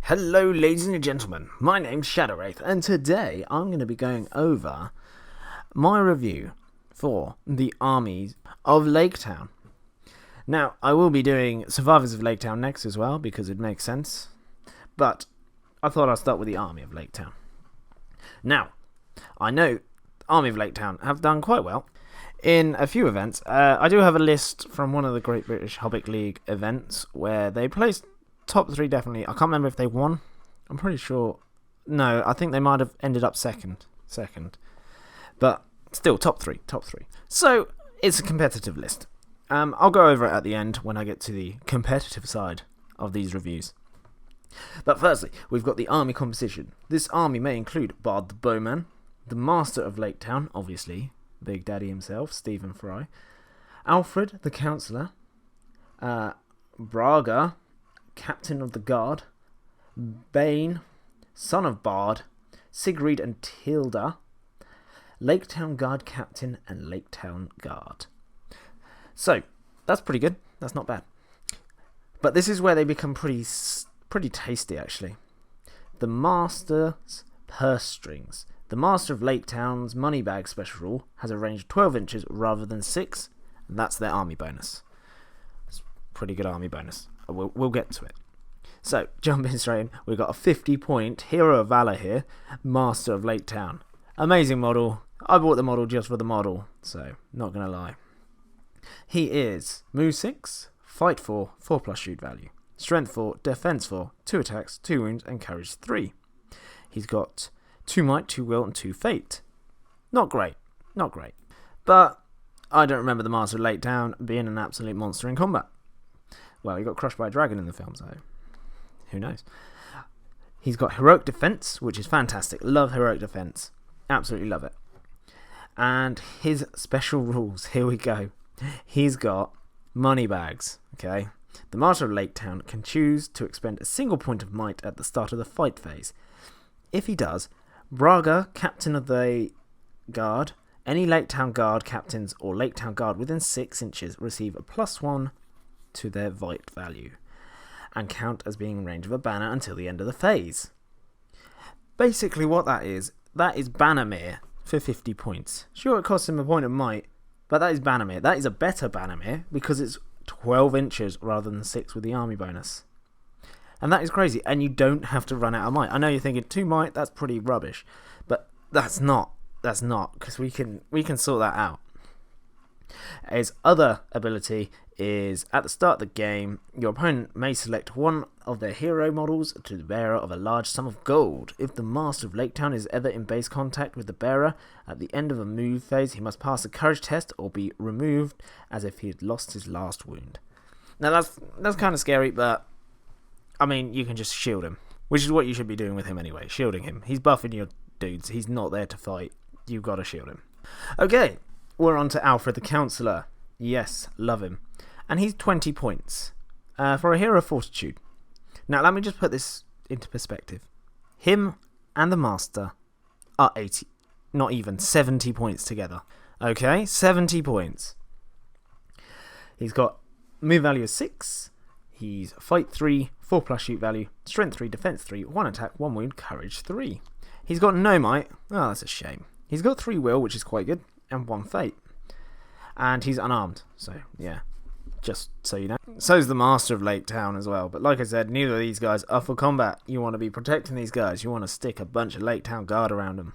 Hello ladies and gentlemen, my name's Shadowwraith and today I'm going to be going over my review for the armies of Laketown. Now, I will be doing Survivors of Laketown next as well because it makes sense, but I thought I'd start with the army of Laketown. Now, I know Army of Laketown have done quite well in a few events. I do have a list from one of the Great British Hobbit League events where they placed top 3 definitely. I can't remember if they won. I'm pretty sure. No, I think they might have ended up second. But still, top 3. So, it's a competitive list. I'll go over it at the end when I get to the competitive side of these reviews. But firstly, we've got the army composition. This army may include Bard the Bowman, the Master of Laketown, obviously, Big Daddy himself, Stephen Fry, Alfrid the Councilor, Braga, Captain of the Guard, Bane, Son of Bard, Sigrid and Tilda, Laketown Guard Captain, and Laketown Guard. So, that's pretty good. That's not bad. But this is where they become pretty tasty, actually. The Master's Purse Strings. The Master of Laketown's money bag special rule has a range of 12 inches rather than 6, and that's their army bonus. It's a pretty good army bonus. We'll get to it. So, jumping straight in, we've got a 50-point Hero of Valor here, Master of Laketown. Amazing model. I bought the model just for the model, so not going to lie. He is Move 6, Fight 4, 4+ shoot value, Strength 4, Defense 4, 2 attacks, 2 wounds, and Courage 3. He's got 2 Might, 2 Will, and 2 Fate. Not great. But I don't remember the Master of Laketown being an absolute monster in combat. Well, he got crushed by a dragon in the film, so who knows. He's got Heroic Defense, which is fantastic. Love Heroic Defense. Absolutely love it. And his special rules, here we go. He's got money bags, okay? The Master of Laketown can choose to expend a single point of might at the start of the fight phase. If he does, Braga, Captain of the Guard, any Laketown Guard captains or Laketown Guard within 6 inches receive a +1 to their Vite value and count as being in range of a banner until the end of the phase. Basically what that is Bannermere for 50 points. Sure, it costs him a point of might, but that is Bannermere. That is a better Bannermere because it's 12 inches rather than 6 with the army bonus. And that is crazy, and you don't have to run out of might. I know you're thinking 2 might, that's pretty rubbish, but that's not, because we can sort that out. His other ability is, at the start of the game, your opponent may select one of their hero models to the bearer of a large sum of gold. If the Master of Laketown is ever in base contact with the bearer, at the end of a move phase, he must pass a courage test or be removed as if he had lost his last wound. Now that's kind of scary, but I mean, you can just shield him, which is what you should be doing with him anyway, shielding him. He's buffing your dudes, he's not there to fight, you've got to shield him. Okay, we're on to Alfrid the Councilor. Yes, love him. And he's 20 points for a Hero of Fortitude. Now, let me just put this into perspective. Him and the Master are 80, not even 70 points together. Okay, 70 points. He's got move value of 6. He's Fight 3, 4+ shoot value, Strength 3, Defense 3, 1 attack, 1 wound, Courage 3. He's got no might. Oh, that's a shame. He's got 3 will, which is quite good, and 1 fate. And he's unarmed, so yeah, just so you know. So's the Master of Laketown as well, but like I said, neither of these guys are for combat. You want to be protecting these guys, you want to stick a bunch of Laketown Guard around them.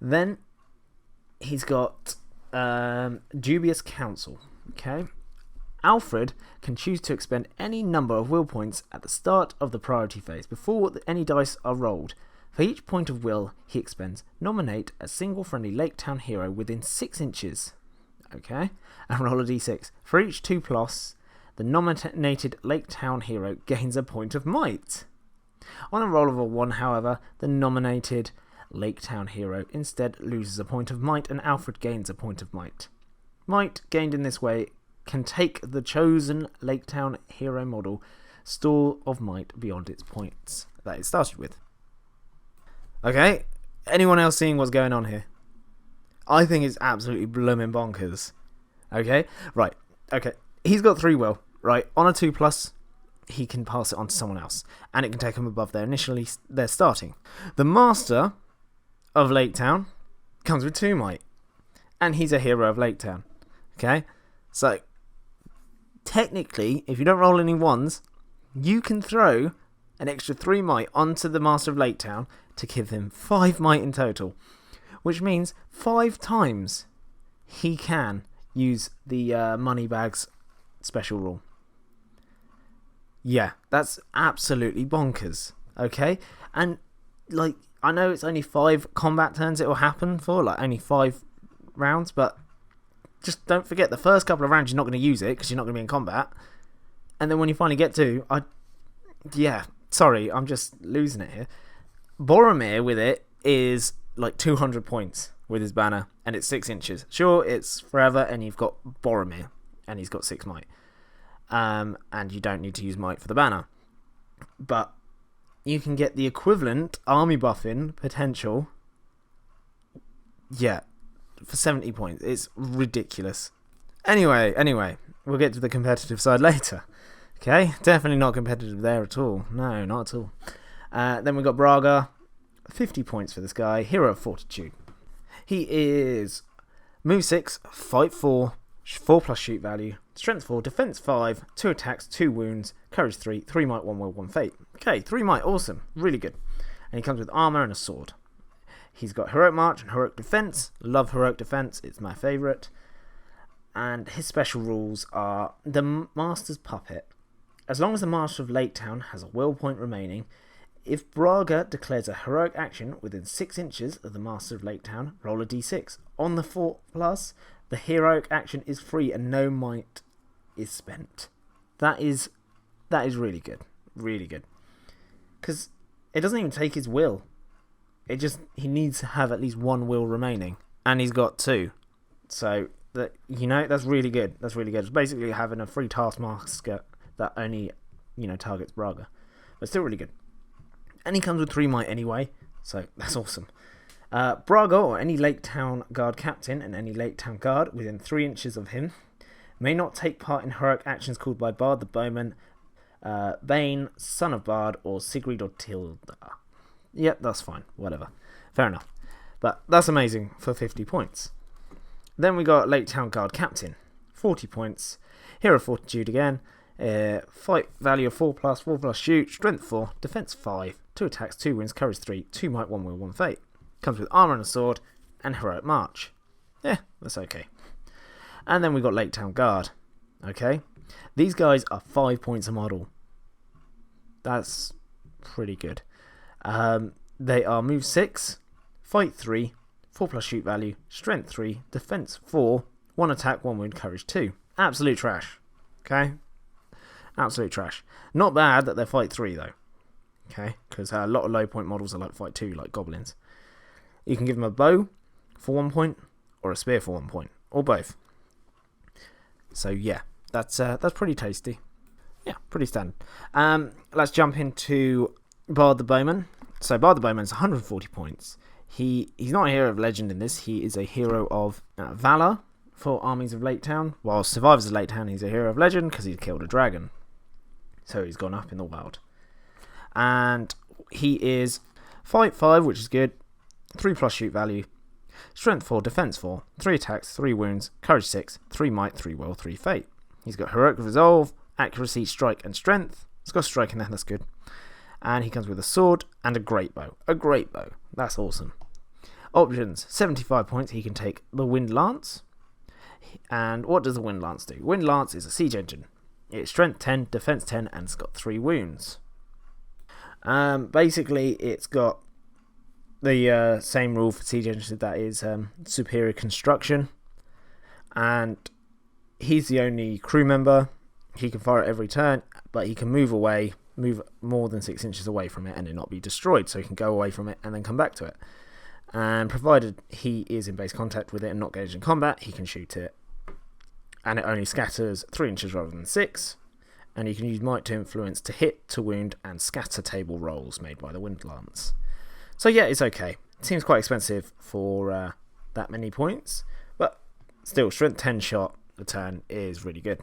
Then he's got Dubious Counsel, okay? Alfrid can choose to expend any number of will points at the start of the priority phase before any dice are rolled. For each point of will he expends, nominate a single friendly Laketown hero within 6 inches. Okay? And roll a d6. For each 2+, the nominated Laketown hero gains a point of might. On a roll of a 1, however, the nominated Laketown hero instead loses a point of might and Alfrid gains a point of might. Might gained in this way can take the chosen Laketown hero model store of might beyond its points that it started with. Okay, anyone else seeing what's going on here? I think it's absolutely blooming bonkers. Okay, right, okay. He's got 3 will, right? On a 2+, he can pass it on to someone else, and it can take them above their starting. The Master of Laketown comes with 2 might, and he's a hero of Laketown. Okay, so technically, if you don't roll any 1s, you can throw an extra 3 might onto the Master of Laketown to give him 5 might in total, which means 5 times he can use the money bags special rule. Yeah, that's absolutely bonkers. Okay, and like, I know it's only 5 combat turns it will happen for, like only 5 rounds, but just don't forget the first couple of rounds you're not going to use it because you're not going to be in combat, and then when you finally get to, sorry, I'm just losing it here. Boromir with it is like 200 points with his banner, and it's 6 inches. Sure, it's forever, and you've got Boromir, and he's got 6 might. And you don't need to use might for the banner. But you can get the equivalent army buffing potential, for 70 points. It's ridiculous. Anyway, we'll get to the competitive side later. Okay, definitely not competitive there at all. No, not at all. Then we got Braga, 50 points for this guy, hero of fortitude. He is move 6, fight 4, 4+ shoot value, strength 4, defense 5, 2 attacks, 2 wounds, courage 3, 3 might, 1 will, 1 fate. Okay, 3 might, awesome, really good. And he comes with armor and a sword. He's got heroic march and heroic defense. Love heroic defense, it's my favorite. And his special rules are the Master's Puppet. As long as the Master of Laketown has a will point remaining, if Braga declares a heroic action within 6 inches of the Master of Laketown, roll a d6. On the 4+, the heroic action is free and no might is spent. That is really good. Really good. Because it doesn't even take his will. He needs to have at least 1 will remaining. And he's got 2. So, that's really good. That's really good. It's basically having a free taskmaster that only, targets Braga. But still really good. And he comes with 3 might anyway, so that's awesome. Braga, or any Laketown Guard captain and any Laketown Guard within 3 inches of him, may not take part in heroic actions called by Bard the Bowman, Bane, son of Bard, or Sigrid or Tilda. Yep, that's fine, whatever. Fair enough. But that's amazing for 50 points. Then we got Laketown Guard captain, 40 points, hero of fortitude again, fight value of 4+, 4+ shoot, strength 4, defense 5, 2 attacks, 2 wins, courage 3, 2 might, 1 will, 1 fate. Comes with armor and a sword, and heroic march. Yeah, that's okay. And then we got Laketown Guard. Okay, these guys are 5 points a model. That's pretty good. They are move 6, fight 3, 4+ shoot value, strength 3, defense 4, 1 attack, 1 wound, courage 2. Absolute trash. Okay, absolute trash. Not bad that they're fight 3 though. Okay, because a lot of low point models are like fight 2, like goblins. You can give them a bow for 1 point, or a spear for 1 point, or both. So yeah, that's pretty tasty. Yeah, pretty standard. Let's jump into Bard the Bowman. So Bard the Bowman's 140 points. He's not a hero of legend in this. He is a hero of valor for armies of Laketown. While survivors of Laketown, he's a hero of legend because he killed a dragon. So he's gone up in the wild. And he is fight 5, which is good. 3+ shoot value. Strength 4, defense 4, 3 attacks, 3 wounds, courage 6, 3 might, 3 will, 3 fate. He's got heroic resolve, accuracy, strike, and strength. He's got strike in there, that's good. And he comes with a sword and a great bow. A great bow. That's awesome. Options, 75 points. He can take the Wind Lance. And what does the Wind Lance do? Wind Lance is a siege engine. It's strength 10, defense 10, and it's got 3 wounds. Basically, it's got the same rule for siege engines, that is superior construction. And he's the only crew member. He can fire at every turn, but he can move more than 6 inches away from it and it not be destroyed. So he can go away from it and then come back to it. And provided he is in base contact with it and not engaged in combat, he can shoot it. And it only scatters 3 inches rather than 6. And you can use might to influence, to hit, to wound, and scatter table rolls made by the Wind Lance. So yeah, it's okay. It seems quite expensive for that many points. But still, strength 10 shot a turn is really good.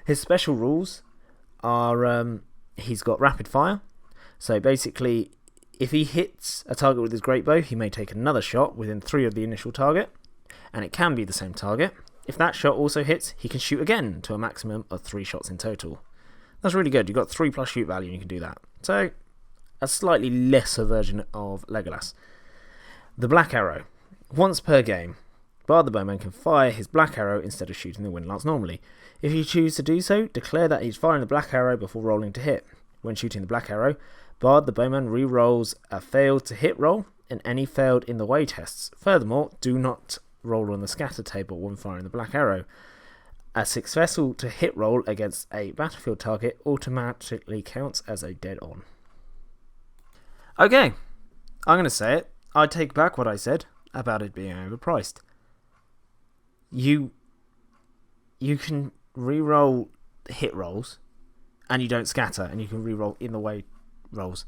His special rules are he's got rapid fire. So basically, if he hits a target with his great bow, he may take another shot within 3 of the initial target, and it can be the same target. If that shot also hits, he can shoot again to a maximum of 3 shots in total. That's really good. You've got 3 plus shoot value and you can do that. So, a slightly lesser version of Legolas. The Black Arrow. Once per game, Bard the Bowman can fire his Black Arrow instead of shooting the Windlance normally. If you choose to do so, declare that he's firing the Black Arrow before rolling to hit. When shooting the Black Arrow, Bard the Bowman re-rolls a failed to hit roll and any failed in the way tests. Furthermore, do not roll on the scatter table when firing the Black Arrow. A successful to hit roll against a battlefield target automatically counts as a dead on. Okay, I'm going to say it. I take back what I said about it being overpriced. You can re-roll hit rolls and you don't scatter, and you can re-roll in the way rolls.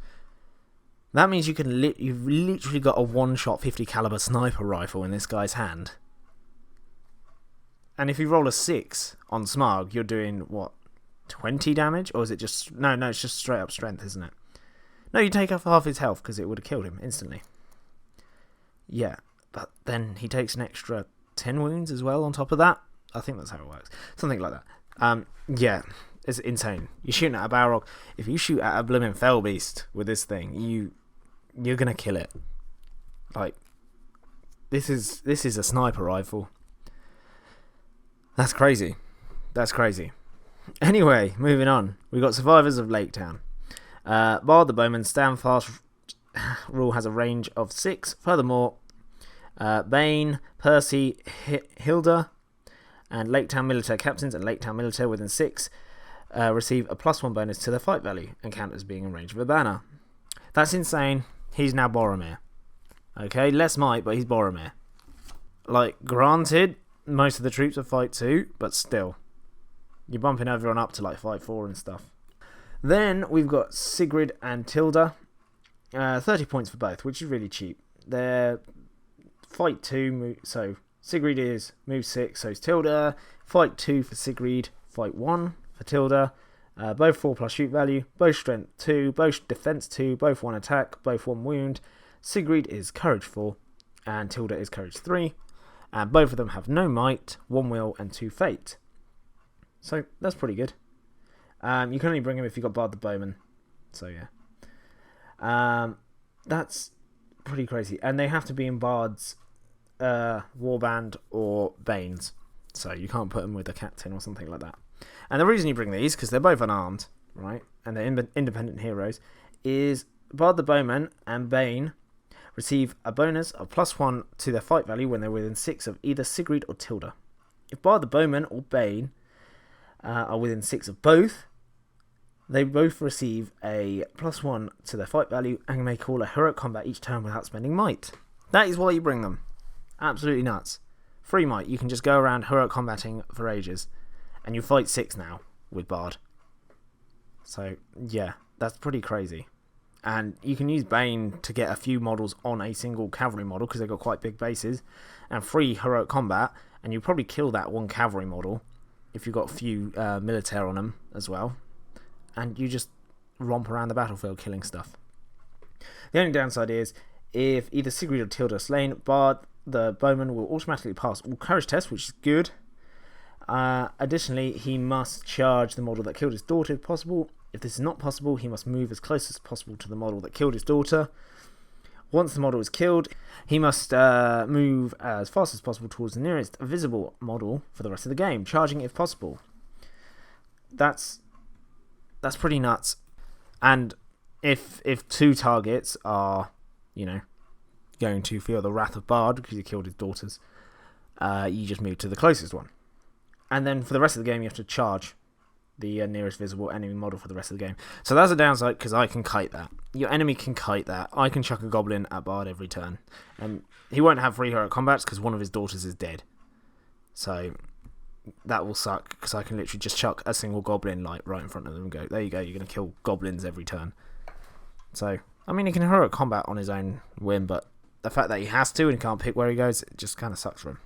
That means you've literally got a one-shot 50 caliber sniper rifle in this guy's hand. And if you roll a 6 on Smog, you're doing, what, 20 damage? Or is it just... No, it's just straight up strength, isn't it? No, you take off half his health because it would have killed him instantly. Yeah, but then he takes an extra 10 wounds as well on top of that. I think that's how it works. Something like that. Yeah, it's insane. You're shooting at a Balrog. If you shoot at a blooming Fell Beast with this thing, you're going to kill it. Like, this is a sniper rifle. That's crazy. Anyway, moving on. We've got Survivors of Laketown. Bard the Bowman stand fast rule has a range of 6. Furthermore, Bane, Percy, Hilda, and Laketown Militaire captains and Laketown Militaire within 6 receive a +1 bonus to their fight value and count as being in range of a banner. That's insane. He's now Boromir. Okay, less might, but he's Boromir. Like, granted, most of the troops are fight 2, but still. You're bumping everyone up to like fight 4 and stuff. Then we've got Sigrid and Tilda. 30 points for both, which is really cheap. They're fight 2, so Sigrid is move 6, so is Tilda. Fight 2 for Sigrid, fight 1 for Tilda. Both 4 plus shoot value, both strength 2, both defense 2, both 1 attack, both 1 wound. Sigrid is courage 4, and Tilda is courage 3. And both of them have no might, 1 will, and 2 fate. So that's pretty good. You can only bring him if you've got Bard the Bowman. So yeah. That's pretty crazy. And they have to be in Bard's Warband or Bane's. So you can't put them with a captain or something like that. And the reason you bring these, because they're both unarmed, right? And they're independent heroes, is Bard the Bowman and Bane receive a bonus of +1 to their fight value when they're within 6 of either Sigrid or Tilda. If Bard the Bowman or Bane are within 6 of both, they both receive a +1 to their fight value and may call a heroic combat each turn without spending might. That is why you bring them. Absolutely nuts. Free might. You can just go around heroic combating for ages. And you fight 6 now with Bard. So, yeah, that's pretty crazy. And you can use Bane to get a few models on a single cavalry model because they've got quite big bases. And free heroic combat. And you probably kill that one cavalry model if you've got a few militaire on them as well. And you just romp around the battlefield killing stuff. The only downside is if either Sigrid or Tilda are slain, Bard the Bowman will automatically pass all courage tests, which is good. Additionally, he must charge the model that killed his daughter if possible. If this is not possible, he must move as close as possible to the model that killed his daughter. Once the model is killed, he must move as fast as possible towards the nearest visible model for the rest of the game, charging if possible. That's pretty nuts. And if 2 targets are, going to feel the wrath of Bard because he killed his daughters, you just move to the closest one. And then for the rest of the game, you have to charge the nearest visible enemy model for the rest of the game. So that's a downside because I can kite that. Your enemy can kite that. I can chuck a goblin at Bard every turn. And he won't have free hero combats because one of his daughters is dead. So that will suck because I can literally just chuck a single goblin right in front of them and go, there you go, you're going to kill goblins every turn. So, I mean, he can heroic combat on his own whim, but the fact that he has to and he can't pick where he goes, it just kind of sucks for him.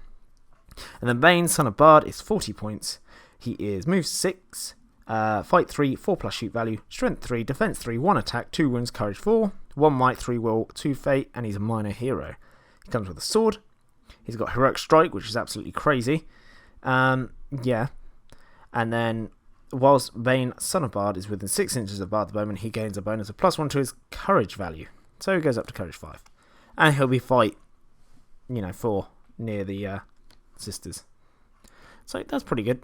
And then Bane, son of Bard, is 40 points. He is move 6, Fight 3, 4 plus shoot value, Strength 3, Defense 3, 1 attack, 2 wounds, Courage 4, 1 might, 3 will, 2 fate, and he's a minor hero. He comes with a sword. He's got Heroic Strike, which is absolutely crazy. Yeah. And then, whilst Bane, Son of Bard, is within 6 inches of Bard the Bowman, he gains a bonus of +1 to his Courage value. So he goes up to Courage 5. And he'll be fight, 4 near the sisters. So that's pretty good.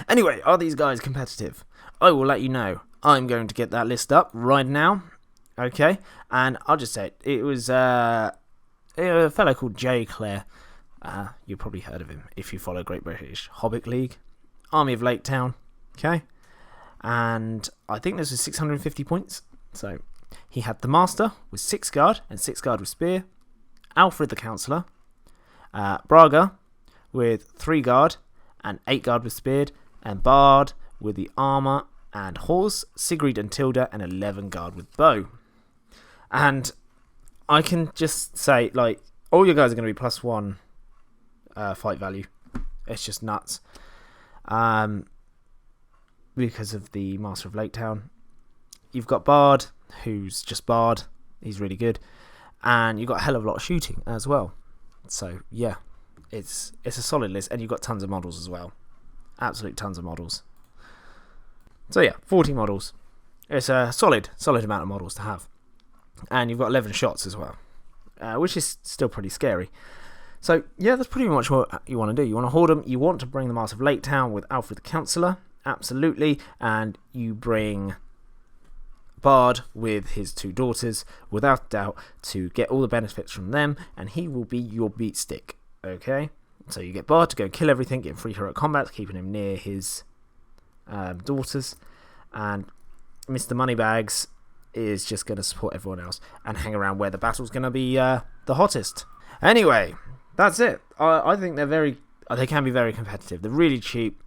Anyway, are these guys competitive? I will let you know. I'm going to get that list up right now. Okay? And I'll just say it was a fellow called J. Clare. You've probably heard of him if you follow Great British Hobbit League. Army of Laketown. Okay? And I think this was 650 points. So he had the Master with 6 guard and 6 guard with Spear. Alfrid the Councilor. Braga with 3 guard and 8 guard with Spear. And Bard with the Armour and Horse. Sigrid and Tilda and 11 guard with Bow. And I can just say, all your guys are going to be +1 fight value. It's just nuts. Because of the Master of Laketown. You've got Bard, who's just Bard. He's really good. And you've got a hell of a lot of shooting as well. So, yeah. It's a solid list. And you've got tons of models as well. Absolute tons of models. So, yeah. 40 models. It's a solid amount of models to have. And you've got 11 shots as well. Which is still pretty scary. So, yeah, that's pretty much what you want to do. You want to hoard them. You want to bring the Master of Laketown with Alfrid the Councilor. Absolutely. And you bring Bard with his 2 daughters, without doubt, to get all the benefits from them. And he will be your beat stick. Okay? So you get Bard to go and kill everything, get free hero combat, keeping him near his daughters. And Mr. Moneybags is just going to support everyone else and hang around where the battle's going to be the hottest. Anyway, that's it. I think they can be very competitive. They're really cheap,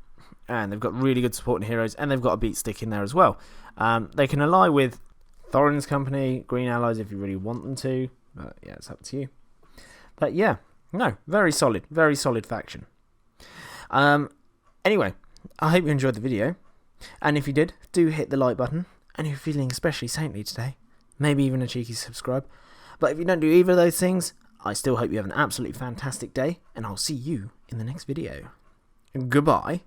and they've got really good supporting heroes, and they've got a beat stick in there as well. They can ally with Thorin's company, Green Allies if you really want them to, but yeah, it's up to you. But yeah, no, very solid faction. Anyway, I hope you enjoyed the video, and if you did, do hit the like button. And if you're feeling especially saintly today, maybe even a cheeky subscribe. But if you don't do either of those things, I still hope you have an absolutely fantastic day, and I'll see you in the next video. Goodbye.